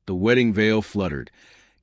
The wedding veil fluttered,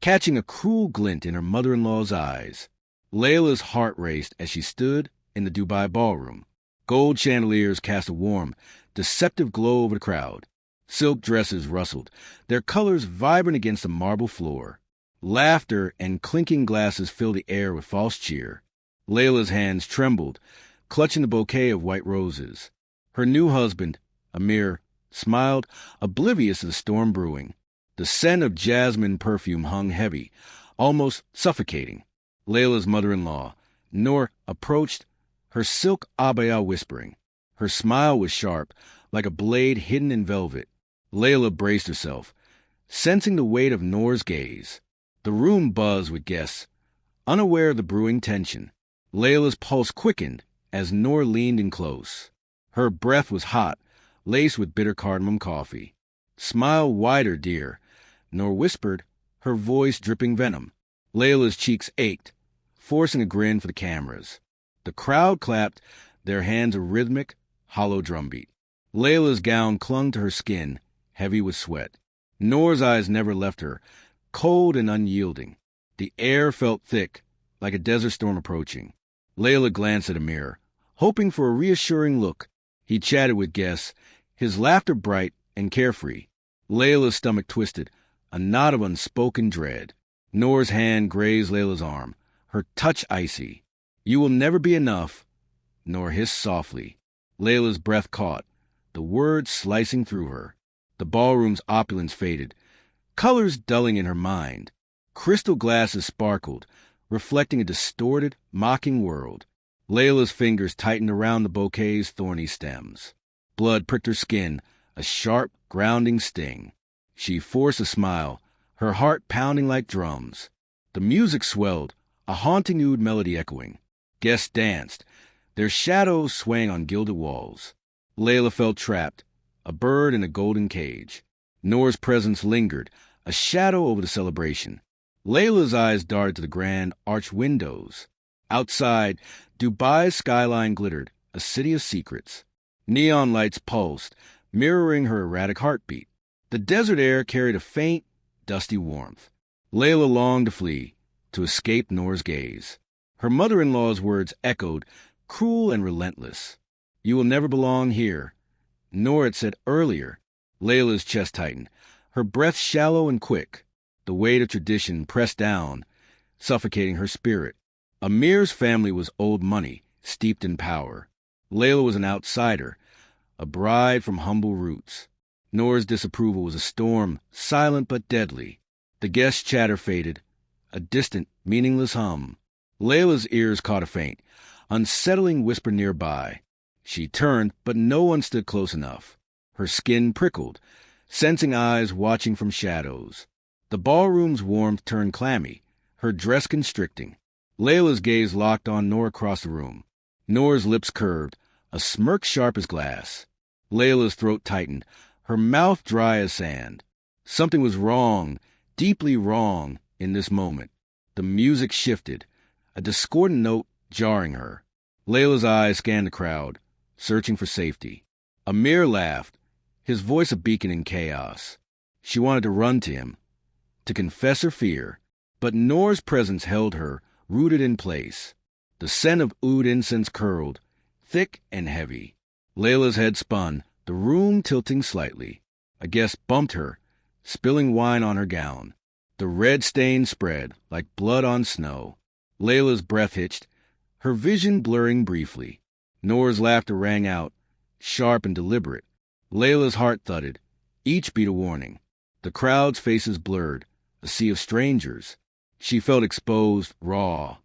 catching a cruel glint in her mother-in-law's eyes. Layla's heart raced as she stood in the Dubai ballroom. Gold chandeliers cast a warm, deceptive glow over the crowd. Silk dresses rustled, their colors vibrant against the marble floor. Laughter and clinking glasses filled the air with false cheer. Layla's hands trembled, clutching the bouquet of white roses. Her new husband, Amir, smiled, oblivious of the storm brewing. The scent of jasmine perfume hung heavy, almost suffocating. Layla's mother-in-law, Noor, approached, her silk abaya whispering. Her smile was sharp, like a blade hidden in velvet. Layla braced herself, sensing the weight of Noor's gaze. The room buzzed with guests, unaware of the brewing tension. Layla's pulse quickened as Noor leaned in close. Her breath was hot, laced with bitter cardamom coffee. "Smile wider, dear," Noor whispered, her voice dripping venom. Layla's cheeks ached, forcing a grin for the cameras. The crowd clapped, their hands a rhythmic, hollow drumbeat. Layla's gown clung to her skin, heavy with sweat. Noor's eyes never left her, cold and unyielding. The air felt thick, like a desert storm approaching. Layla glanced at Amir, hoping for a reassuring look. He chatted with guests, his laughter bright and carefree. Layla's stomach twisted, a knot of unspoken dread. Noor's hand grazed Layla's arm, her touch icy. "You will never be enough," Noor hissed softly. Layla's breath caught, the words slicing through her. The ballroom's opulence faded, colors dulling in her mind. Crystal glasses sparkled, reflecting a distorted, mocking world. Layla's fingers tightened around the bouquet's thorny stems. Blood pricked her skin, a sharp, grounding sting. She forced a smile, her heart pounding like drums. The music swelled, a haunting oud melody echoing. Guests danced, their shadows swaying on gilded walls. Layla felt trapped, a bird in a golden cage. Noor's presence lingered, a shadow over the celebration. Layla's eyes darted to the grand arched windows. Outside, Dubai's skyline glittered, a city of secrets. Neon lights pulsed, mirroring her erratic heartbeat. The desert air carried a faint, dusty warmth. Layla longed to flee, to escape Noor's gaze. Her mother-in-law's words echoed, cruel and relentless. "You will never belong here," Noor had said earlier. Layla's chest tightened, her breath shallow and quick. The weight of tradition pressed down, suffocating her spirit. Amir's family was old money, steeped in power. Layla was an outsider, a bride from humble roots. Noor's disapproval was a storm, silent but deadly. The guest chatter faded, a distant, meaningless hum. Layla's ears caught a faint, unsettling whisper nearby. She turned, but no one stood close enough. Her skin prickled, sensing eyes watching from shadows. The ballroom's warmth turned clammy, her dress constricting. Layla's gaze locked on Noor across the room. Noor's lips curved, a smirk sharp as glass. Layla's throat tightened, her mouth dry as sand. Something was wrong, deeply wrong, in this moment. The music shifted, a discordant note jarring her. Layla's eyes scanned the crowd, searching for safety. Amir laughed, his voice a beacon in chaos. She wanted to run to him, to confess her fear, but Noor's presence held her, rooted in place. The scent of oud incense curled, thick and heavy. Layla's head spun, the room tilting slightly. A guest bumped her, spilling wine on her gown. The red stain spread, like blood on snow. Layla's breath hitched, her vision blurring briefly. Noor's laughter rang out, sharp and deliberate. Layla's heart thudded, each beat a warning. The crowd's faces blurred, a sea of strangers. She felt exposed, raw,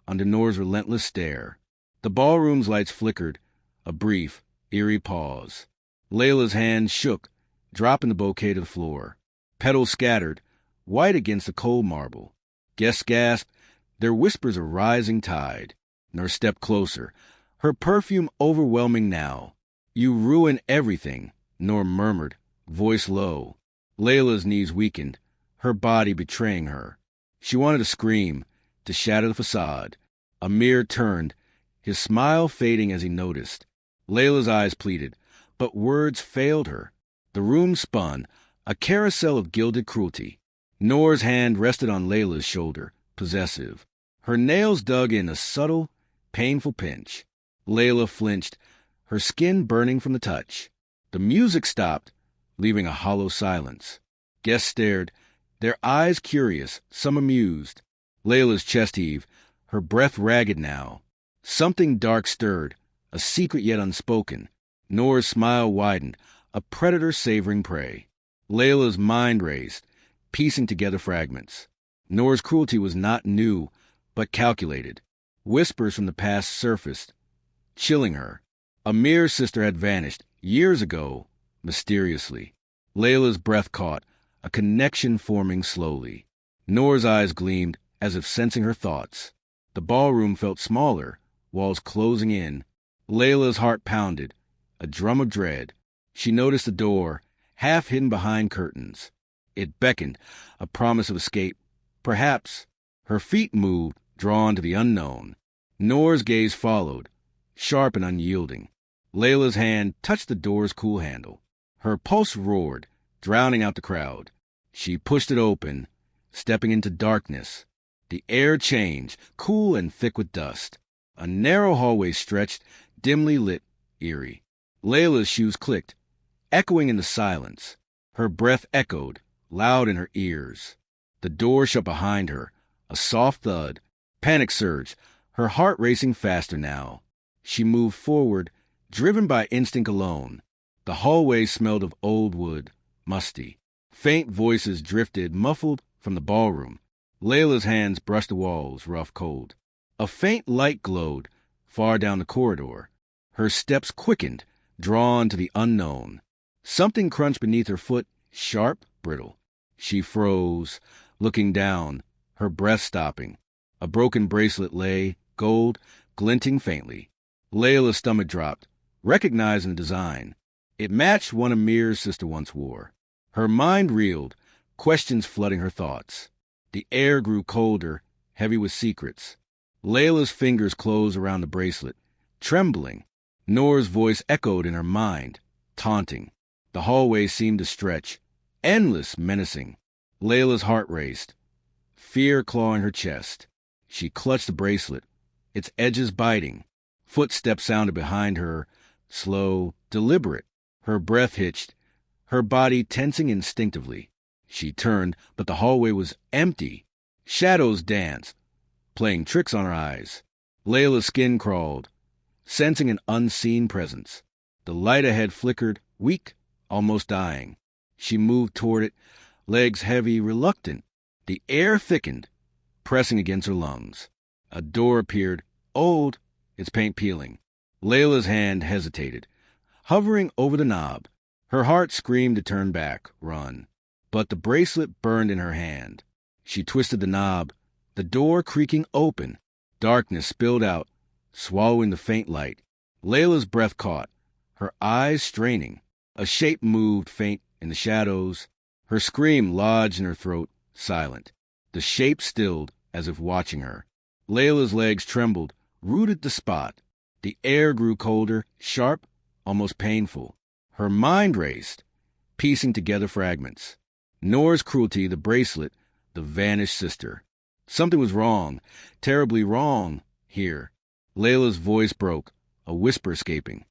under Noor's relentless stare. The ballroom's lights flickered, a brief, eerie pause. Layla's hand shook, dropping the bouquet to the floor. Petals scattered, white against the cold marble. Guests gasped, their whispers a rising tide. Noor stepped closer, her perfume overwhelming now. "You ruin everything," Noor murmured, voice low. Layla's knees weakened, her body betraying her. She wanted to scream, to shatter the facade. Amir turned, his smile fading as he noticed. Layla's eyes pleaded, but words failed her. The room spun, A carousel of gilded cruelty. Nora's hand rested on Layla's shoulder, possessive. Her nails dug in a subtle, painful pinch. Layla flinched, her skin burning from the touch. The music stopped, leaving a hollow silence. Guests stared, their eyes curious, some amused. Layla's chest heaved, her breath ragged now. Something dark stirred, a secret yet unspoken. Nora's smile widened, a predator savoring prey. Layla's mind raced, piecing together fragments. Nora's cruelty was not new, but calculated. Whispers from the past surfaced, chilling her. Amir's sister had vanished, years ago, mysteriously. Layla's breath caught, a connection forming slowly. Nora's eyes gleamed, as if sensing her thoughts. The ballroom felt smaller, walls closing in. Layla's heart pounded, a drum of dread. She noticed the door, half hidden behind curtains. It beckoned, a promise of escape. Perhaps. Her feet moved, drawn to the unknown. Nora's gaze followed, sharp and unyielding. Layla's hand touched the door's cool handle. Her pulse roared, drowning out the crowd. She pushed it open, stepping into darkness. The air changed, cool and thick with dust. A narrow hallway stretched, dimly lit, eerie. Layla's shoes clicked, echoing in the silence. Her breath echoed, loud in her ears. The door shut behind her, a soft thud. Panic surged, her heart racing faster now. She moved forward, driven by instinct alone. The hallway smelled of old wood, musty. Faint voices drifted, muffled, from the ballroom. Layla's hands brushed the walls, rough, cold. A faint light glowed, far down the corridor. Her steps quickened, drawn to the unknown. Something crunched beneath her foot, sharp, brittle. She froze, looking down, her breath stopping. A broken bracelet lay, gold, glinting faintly. Layla's stomach dropped, recognizing the design. It matched one Amir's sister once wore. Her mind reeled, questions flooding her thoughts. The air grew colder, heavy with secrets. Layla's fingers closed around the bracelet, trembling. Nora's voice echoed in her mind, taunting. The hallway seemed to stretch, endless, menacing. Layla's heart raced, fear clawing her chest. She clutched the bracelet, its edges biting. Footsteps sounded behind her, slow, deliberate. Her breath hitched, her body tensing instinctively. She turned, but the hallway was empty. Shadows danced, playing tricks on her eyes. Layla's skin crawled, sensing an unseen presence. The light ahead flickered, weak, almost dying. She moved toward it, legs heavy, reluctant. The air thickened, pressing against her lungs. A door appeared, old, its paint peeling. Layla's hand hesitated, hovering over the knob. Her heart screamed to turn back, run. But the bracelet burned in her hand. She twisted the knob, the door creaking open. Darkness spilled out, swallowing the faint light. Layla's breath caught, her eyes straining. A shape moved faint in the shadows. Her scream lodged in her throat, silent. The shape stilled, as if watching her. Layla's legs trembled, rooted the spot. The air grew colder, sharp, almost painful. Her mind raced, piecing together fragments. Nora's cruelty, the bracelet, the vanished sister. Something was wrong, terribly wrong, here. Layla's voice broke, a whisper escaping.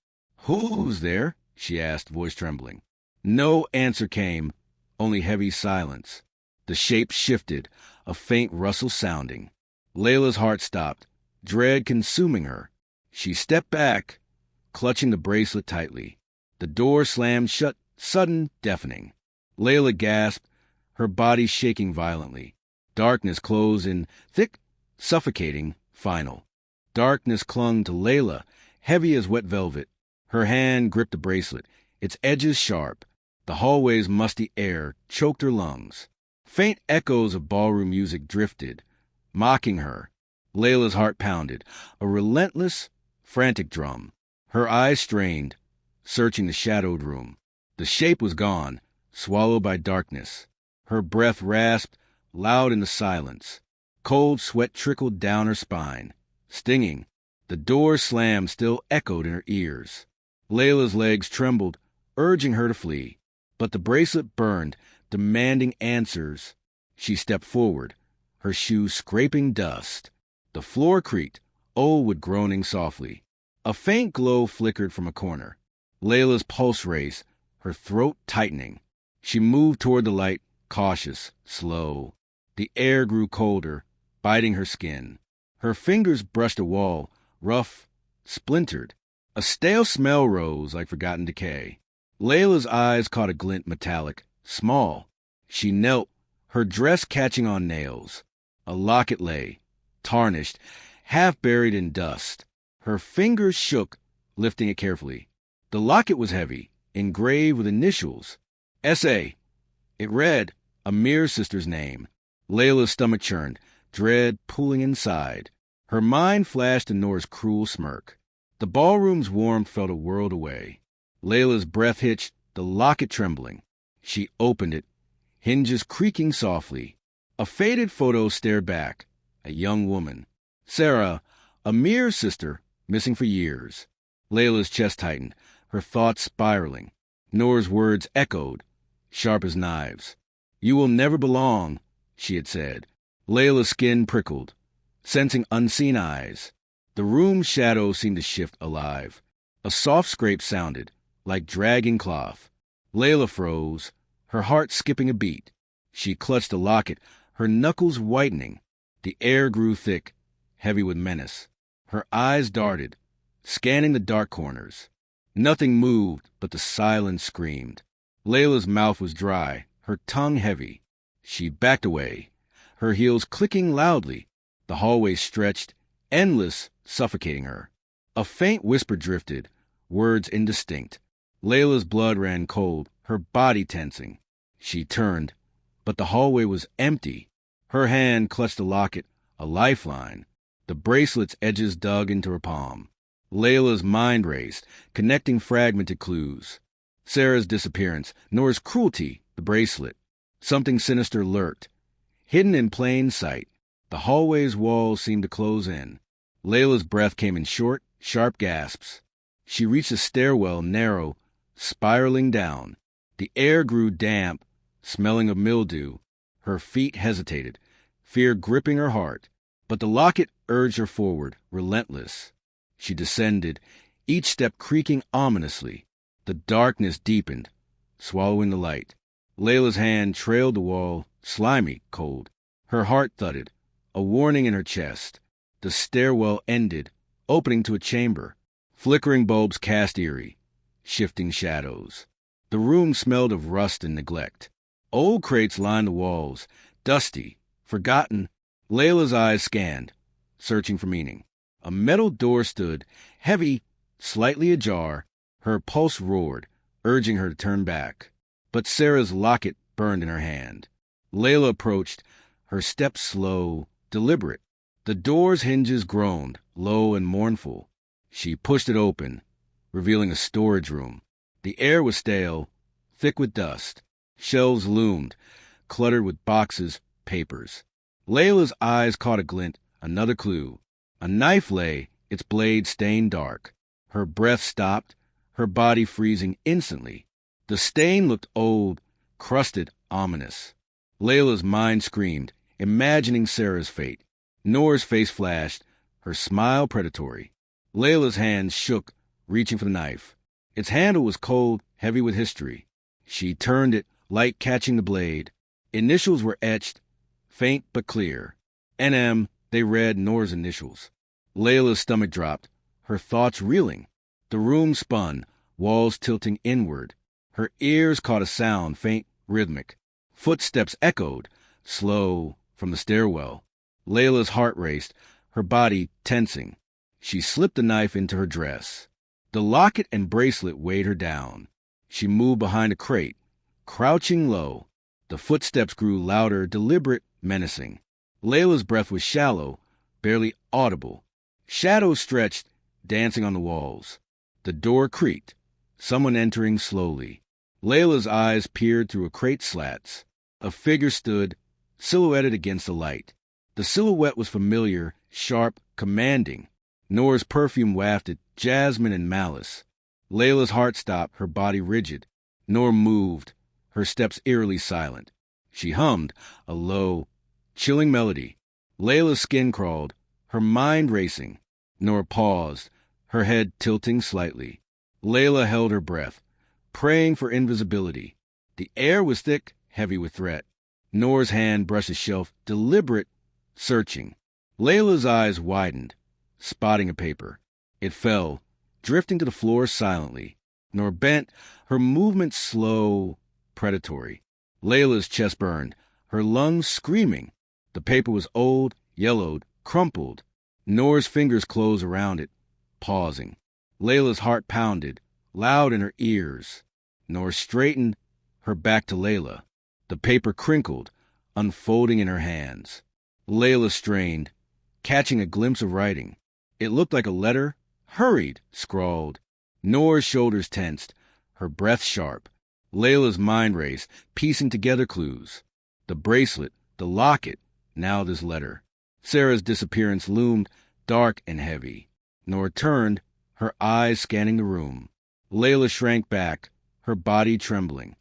"Who's there?" she asked, voice trembling. No answer came, only heavy silence. The shape shifted, a faint rustle sounding. Layla's heart stopped, dread consuming her. She stepped back, clutching the bracelet tightly. The door slammed shut, sudden, deafening. Layla gasped, her body shaking violently. Darkness closed in, thick, suffocating, final. Darkness clung to Layla, heavy as wet velvet. Her hand gripped the bracelet, its edges sharp. The hallway's musty air choked her lungs. Faint echoes of ballroom music drifted, mocking her. Layla's heart pounded, a relentless, frantic drum. Her eyes strained, searching the shadowed room. The shape was gone, swallowed by darkness. Her breath rasped, loud in the silence. Cold sweat trickled down her spine, stinging. The door slam still echoed in her ears. Layla's legs trembled, urging her to flee. But the bracelet burned, demanding answers. She stepped forward, her shoes scraping dust. The floor creaked, with groaning softly. A faint glow flickered from a corner. Layla's pulse raced, her throat tightening. She moved toward the light, cautious, slow. The air grew colder, biting her skin. Her fingers brushed a wall, rough, splintered. A stale smell rose like forgotten decay. Layla's eyes caught a glint metallic, small. She knelt, her dress catching on nails. A locket lay, tarnished, half buried in dust. Her fingers shook, lifting it carefully. The locket was heavy, engraved with initials. S.A. It read, Amir's sister's name. Layla's stomach churned, dread pulling inside. Her mind flashed to Nora's cruel smirk. The ballroom's warmth felt a world away. Layla's breath hitched, the locket trembling. She opened it, hinges creaking softly. A faded photo stared back. A young woman. Sarah, Amir's sister, missing for years. Layla's chest tightened, her thoughts spiraling. Nora's words echoed, sharp as knives. You will never belong, she had said. Layla's skin prickled, sensing unseen eyes. The room's shadow seemed to shift alive. A soft scrape sounded, like dragging cloth. Layla froze, her heart skipping a beat. She clutched the locket, her knuckles whitening. The air grew thick, heavy with menace. Her eyes darted, scanning the dark corners. Nothing moved, but the silence screamed. Layla's mouth was dry, her tongue heavy. She backed away, her heels clicking loudly. The hallway stretched, endless, suffocating her. A faint whisper drifted, words indistinct. Layla's blood ran cold, her body tensing. She turned, but the hallway was empty. Her hand clutched the locket, a lifeline. The bracelet's edges dug into her palm. Layla's mind raced, connecting fragmented clues. Sarah's disappearance, Nora's cruelty, the bracelet. Something sinister lurked, hidden in plain sight. The hallway's walls seemed to close in. Layla's breath came in short, sharp gasps. She reached a stairwell, narrow, spiraling down. The air grew damp, smelling of mildew. Her feet hesitated, fear gripping her heart. But the locket urged her forward, relentless. She descended, each step creaking ominously. The darkness deepened, swallowing the light. Layla's hand trailed the wall, slimy, cold. Her heart thudded, a warning in her chest. The stairwell ended, opening to a chamber. Flickering bulbs cast eerie, shifting shadows. The room smelled of rust and neglect. Old crates lined the walls, dusty, forgotten. Layla's eyes scanned, searching for meaning. A metal door stood, heavy, slightly ajar. Her pulse roared, urging her to turn back. But Sarah's locket burned in her hand. Layla approached, her steps slow, deliberate. The door's hinges groaned, low and mournful. She pushed it open, revealing a storage room. The air was stale, thick with dust. Shelves loomed, cluttered with boxes, papers. Layla's eyes caught a glint, another clue. A knife lay, its blade stained dark. Her breath stopped, her body freezing instantly. The stain looked old, crusted, ominous. Layla's mind screamed, imagining Sarah's fate. Nora's face flashed, her smile predatory. Layla's hands shook, reaching for the knife. Its handle was cold, heavy with history. She turned it, light catching the blade. Initials were etched, faint but clear. NM, they read Nora's initials. Layla's stomach dropped, her thoughts reeling. The room spun, walls tilting inward. Her ears caught a sound, faint, rhythmic. Footsteps echoed, slow, from the stairwell. Layla's heart raced, her body tensing. She slipped the knife into her dress. The locket and bracelet weighed her down. She moved behind a crate, crouching low. The footsteps grew louder, deliberate, menacing. Layla's breath was shallow, barely audible. Shadows stretched, dancing on the walls. The door creaked, someone entering slowly. Layla's eyes peered through a crate's slats. A figure stood, silhouetted against the light. The silhouette was familiar, sharp, commanding. Nora's perfume wafted jasmine and malice. Layla's heart stopped, her body rigid. Nora moved, her steps eerily silent. She hummed a low, chilling melody. Layla's skin crawled, her mind racing. Noor paused, her head tilting slightly. Layla held her breath, praying for invisibility. The air was thick, heavy with threat. Noor's hand brushed the shelf, deliberate, searching. Layla's eyes widened, spotting a paper. It fell, drifting to the floor silently. Noor bent, her movement slow, predatory. Layla's chest burned, her lungs screaming. The paper was old, yellowed, crumpled. Noor's fingers closed around it, pausing. Layla's heart pounded, loud in her ears. Noor straightened, her back to Layla. The paper crinkled, unfolding in her hands. Layla strained, catching a glimpse of writing. It looked like a letter, hurried, scrawled. Noor's shoulders tensed, her breath sharp. Layla's mind raced, piecing together clues. The bracelet, the locket, now this letter. Sarah's disappearance loomed, dark and heavy. Noor turned, her eyes scanning the room. Layla shrank back, her body trembling.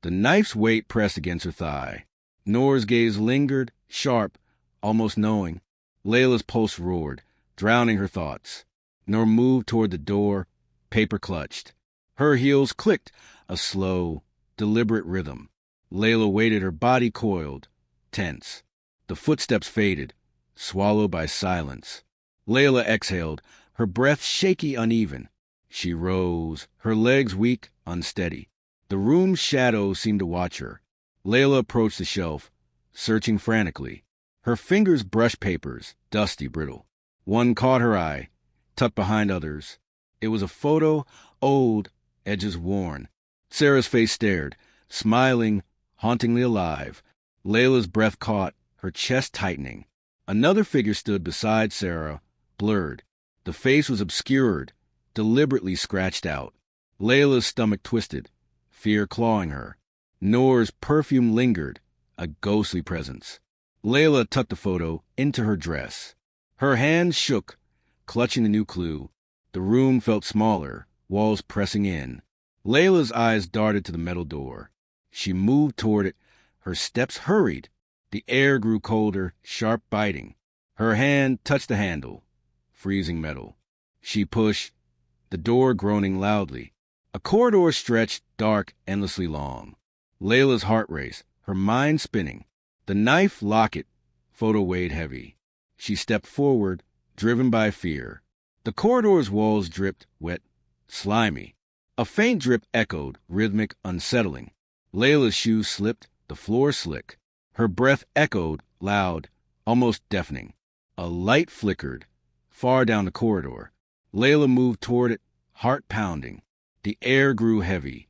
The knife's weight pressed against her thigh. Noor's gaze lingered, sharp, almost knowing. Layla's pulse roared, drowning her thoughts. Noor moved toward the door, paper clutched. Her heels clicked, a slow, deliberate rhythm. Layla waited, her body coiled, tense. The footsteps faded, swallowed by silence. Layla exhaled, her breath shaky, uneven. She rose, her legs weak, unsteady. The room's shadows seemed to watch her. Layla approached the shelf, searching frantically. Her fingers brushed papers, dusty, brittle. One caught her eye, tucked behind others. It was a photo, old, edges worn. Sarah's face stared, smiling, hauntingly alive. Layla's breath caught, her chest tightening. Another figure stood beside Sarah, blurred. The face was obscured, deliberately scratched out. Layla's stomach twisted, fear clawing her. Noor's perfume lingered, a ghostly presence. Layla tucked the photo into her dress. Her hands shook, clutching the new clue. The room felt smaller, walls pressing in. Layla's eyes darted to the metal door. She moved toward it, her steps hurried. The air grew colder, sharp biting. Her hand touched the handle, freezing metal. She pushed, the door groaning loudly. A corridor stretched, dark, endlessly long. Layla's heart raced, her mind spinning. The knife, locket, photo weighed heavy. She stepped forward, driven by fear. The corridor's walls dripped, wet, slimy. A faint drip echoed, rhythmic, unsettling. Layla's shoes slipped, the floor slick. Her breath echoed, loud, almost deafening. A light flickered, far down the corridor. Layla moved toward it, heart pounding. The air grew heavy,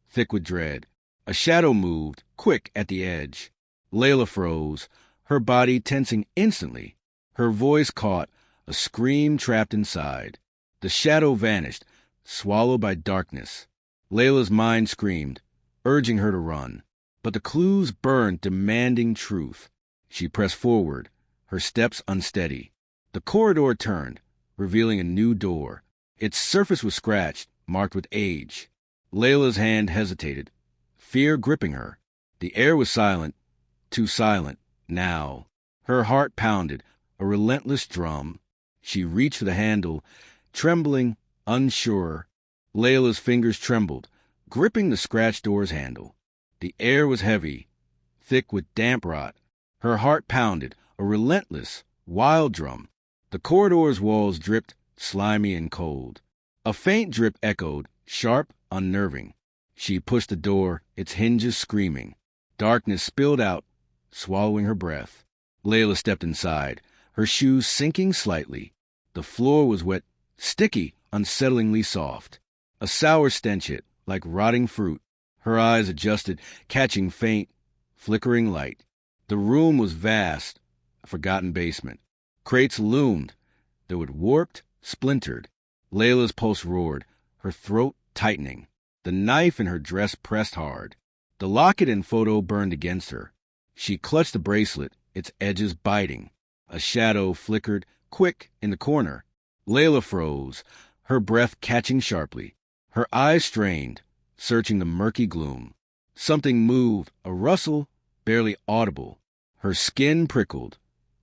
thick with dread. A shadow moved, quick at the edge. Layla froze, her body tensing instantly. Her voice caught, a scream trapped inside. The shadow vanished, swallowed by darkness. Layla's mind screamed, urging her to run. But the clues burned, demanding truth. She pressed forward, her steps unsteady. The corridor turned, revealing a new door. Its surface was scratched, marked with age. Layla's hand hesitated, fear gripping her. The air was silent, too silent, now. Her heart pounded, a relentless drum. She reached for the handle, trembling, unsure. Layla's fingers trembled, gripping the scratched door's handle. The air was heavy, thick with damp rot. Her heart pounded, a relentless, wild drum. The corridor's walls dripped, slimy and cold. A faint drip echoed, sharp, unnerving. She pushed the door, its hinges screaming. Darkness spilled out, swallowing her breath. Layla stepped inside, her shoes sinking slightly. The floor was wet, sticky, unsettlingly soft. A sour stench hit, like rotting fruit. Her eyes adjusted, catching faint, flickering light. The room was vast, a forgotten basement. Crates loomed. They were warped, splintered. Layla's pulse roared, her throat tightening. The knife in her dress pressed hard. The locket and photo burned against her. She clutched the bracelet, its edges biting. A shadow flickered, quick, in the corner. Layla froze, her breath catching sharply. Her eyes strained, searching the murky gloom. Something moved, a rustle, barely audible. Her skin prickled,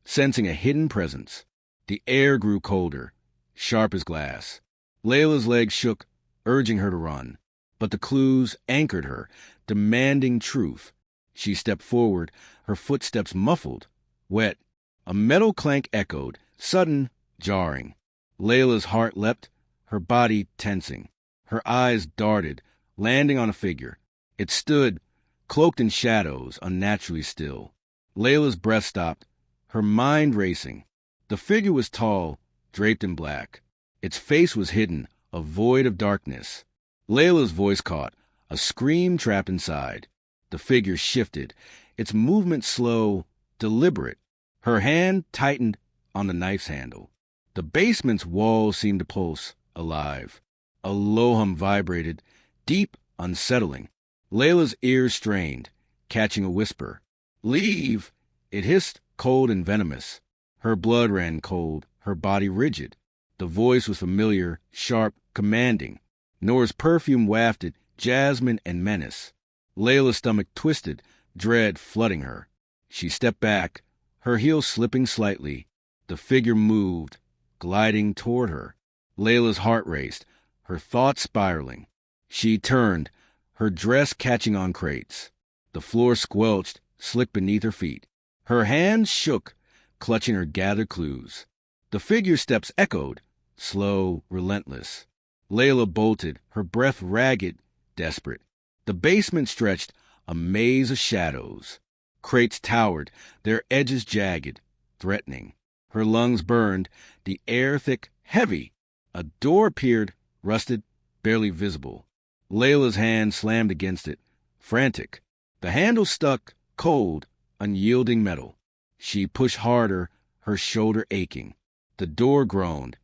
sensing a hidden presence. The air grew colder, sharp as glass. Layla's legs shook, urging her to run. But the clues anchored her, demanding truth. She stepped forward, her footsteps muffled, wet. A metal clank echoed, sudden, jarring. Layla's heart leapt, her body tensing. Her eyes darted, landing on a figure. It stood, cloaked in shadows, unnaturally still. Layla's breath stopped, her mind racing. The figure was tall, draped in black. Its face was hidden, a void of darkness. Layla's voice caught, a scream trapped inside. The figure shifted, its movement slow, deliberate. Her hand tightened on the knife's handle. The basement's walls seemed to pulse, alive. A low hum vibrated, deep, unsettling. Layla's ears strained, catching a whisper. "Leave!" It hissed, cold and venomous. Her blood ran cold, her body rigid. The voice was familiar, sharp, commanding. Nora's perfume wafted, jasmine and menace. Layla's stomach twisted, dread flooding her. She stepped back, her heels slipping slightly. The figure moved, gliding toward her. Layla's heart raced, her thoughts spiraling. She turned, her dress catching on crates. The floor squelched, slick beneath her feet. Her hands shook, clutching her gathered clues. The figure's steps echoed, slow, relentless. Layla bolted, her breath ragged, desperate. The basement stretched, a maze of shadows. Crates towered, their edges jagged, threatening. Her lungs burned, the air thick, heavy. A door appeared, rusted, barely visible. Layla's hand slammed against it, frantic. The handle stuck, cold, unyielding metal. She pushed harder, her shoulder aching. The door groaned,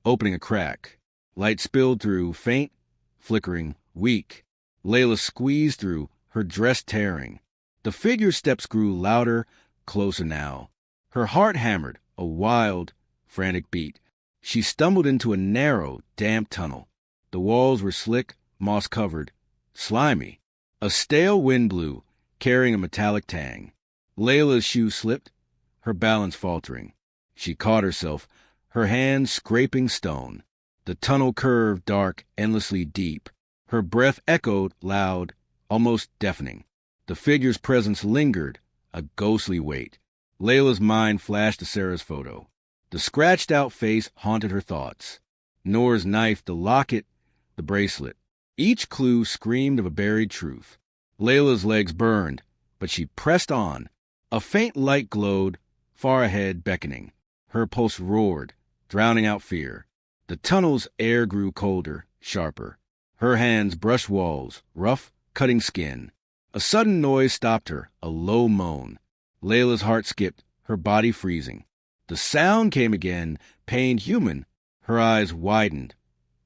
opening a crack. Light spilled through, faint, flickering, weak. Layla squeezed through, her dress tearing. The figure's steps grew louder, closer now. Her heart hammered, a wild, frantic beat. She stumbled into a narrow, damp tunnel. The walls were slick, moss-covered, slimy. A stale wind blew, carrying a metallic tang. Layla's shoe slipped, her balance faltering. She caught herself, her hands scraping stone. The tunnel curved dark, endlessly deep. Her breath echoed loud, almost deafening. The figure's presence lingered, a ghostly weight. Layla's mind flashed to Sarah's photo. The scratched-out face haunted her thoughts. Nora's knife, the locket, the bracelet. Each clue screamed of a buried truth. Layla's legs burned, but she pressed on. A faint light glowed, far ahead, beckoning. Her pulse roared, drowning out fear. The tunnel's air grew colder, sharper. Her hands brushed walls, rough, cutting skin. A sudden noise stopped her, a low moan. Layla's heart skipped, her body freezing. The sound came again, pained human. Her eyes widened,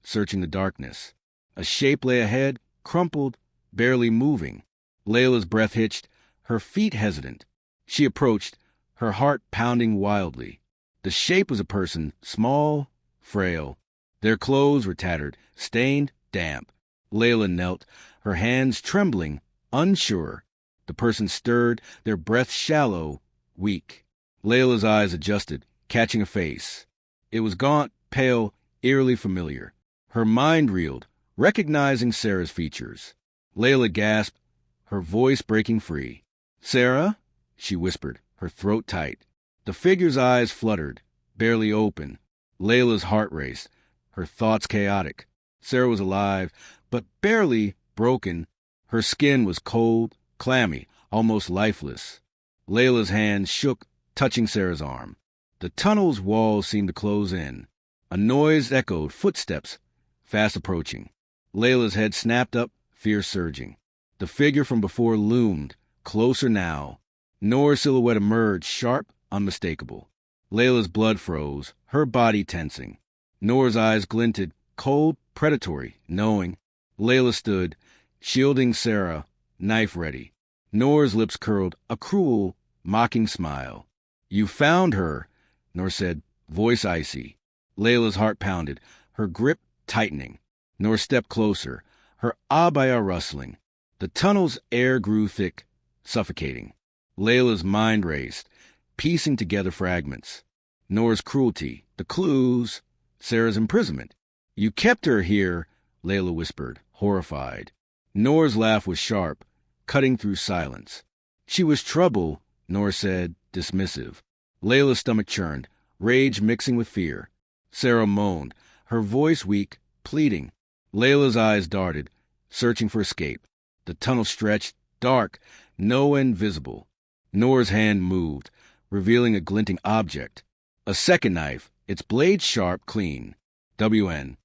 searching the darkness. A shape lay ahead, crumpled, barely moving. Layla's breath hitched, her feet hesitant. She approached, her heart pounding wildly. The shape was a person, small, frail. Their clothes were tattered, stained, damp. Layla knelt, her hands trembling, unsure. The person stirred, their breath shallow, weak. Layla's eyes adjusted, catching a face. It was gaunt, pale, eerily familiar. Her mind reeled, recognizing Sarah's features. Layla gasped, her voice breaking free. "Sarah?" she whispered, her throat tight. The figure's eyes fluttered, barely open. Layla's heart raced, her thoughts chaotic. Sarah was alive, but barely broken. Her skin was cold, clammy, almost lifeless. Layla's hand shook, touching Sarah's arm. The tunnel's walls seemed to close in. A noise echoed, footsteps, fast approaching. Layla's head snapped up, fear surging. The figure from before loomed, closer now. Nora's silhouette emerged, sharp, unmistakable. Layla's blood froze, her body tensing. Nora's eyes glinted, cold, predatory, knowing. Layla stood, shielding Sarah, knife ready. Nora's lips curled, a cruel, mocking smile. "You found her," Nora said, voice icy. Layla's heart pounded, her grip tightening. Nora stepped closer, her abaya rustling. The tunnel's air grew thick, suffocating. Layla's mind raced, piecing together fragments. Noor's cruelty, the clues, Sarah's imprisonment. You kept her here, Layla whispered, horrified. Noor's laugh was sharp, cutting through silence. She was trouble, Noor said, dismissive. Layla's stomach churned, rage mixing with fear. Sarah moaned, her voice weak, pleading. Layla's eyes darted, searching for escape. The tunnel stretched, dark, no end visible. Noor's hand moved, revealing a glinting object. A second knife, its blade sharp, clean. WN.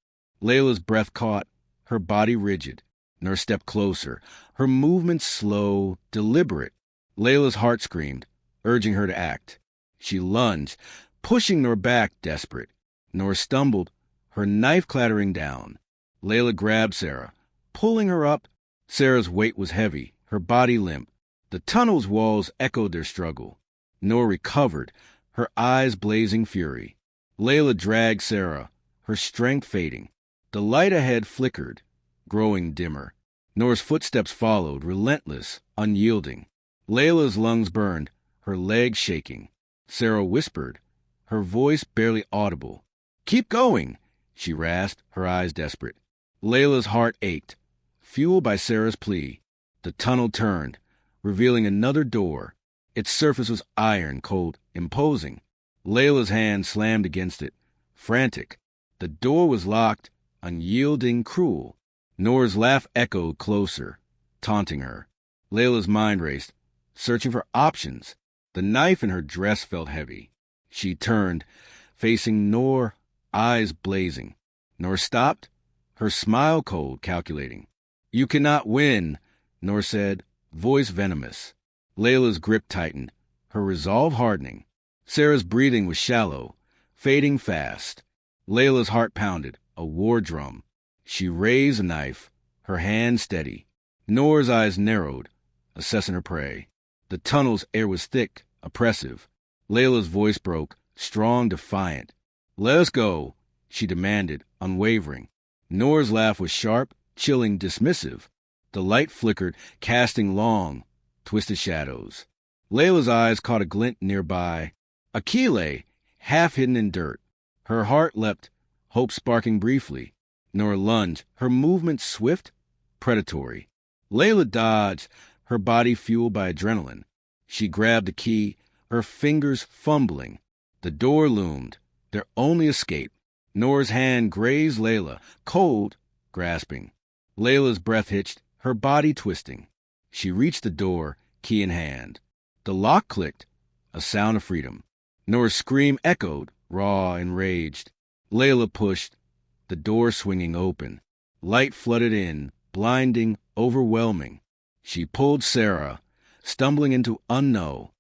Layla's breath caught, her body rigid. Noor stepped closer, her movements slow, deliberate. Layla's heart screamed, urging her to act. She lunged, pushing Noor back, desperate. Noor stumbled, her knife clattering down. Layla grabbed Sarah, pulling her up. Sarah's weight was heavy, her body limp. The tunnel's walls echoed their struggle. Noor recovered, her eyes blazing fury. Layla dragged Sarah, her strength fading. The light ahead flickered, growing dimmer. Noor's footsteps followed, relentless, unyielding. Layla's lungs burned, her legs shaking. Sarah whispered, her voice barely audible. "Keep going," she rasped, her eyes desperate. Layla's heart ached, fueled by Sarah's plea. The tunnel turned, revealing another door. Its surface was iron, cold, imposing. Layla's hand slammed against it, frantic. The door was locked, unyielding, cruel. Noor's laugh echoed closer, taunting her. Layla's mind raced, searching for options. The knife in her dress felt heavy. She turned, facing Noor, eyes blazing. Noor stopped, her smile cold, calculating. "You cannot win," Noor said, voice venomous. Layla's grip tightened, her resolve hardening. Sarah's breathing was shallow, fading fast. Layla's heart pounded, a war drum. She raised a knife, her hand steady. Noor's eyes narrowed, assessing her prey. The tunnel's air was thick, oppressive. Layla's voice broke, strong, defiant. "Let us go," she demanded, unwavering. Noor's laugh was sharp, chilling, dismissive. The light flickered, casting long, twisted shadows. Layla's eyes caught a glint nearby. A key lay, half hidden in dirt. Her heart leapt, hope sparking briefly. Noor lunged, her movement swift, predatory. Layla dodged, her body fueled by adrenaline. She grabbed the key, her fingers fumbling. The door loomed, their only escape. Noor's hand grazed Layla, cold, grasping. Layla's breath hitched, her body twisting. She reached the door, key in hand. The lock clicked, a sound of freedom. Noor's scream echoed, raw, enraged. Layla pushed, the door swinging open. Light flooded in, blinding, overwhelming. She pulled Sarah, stumbling into unknown.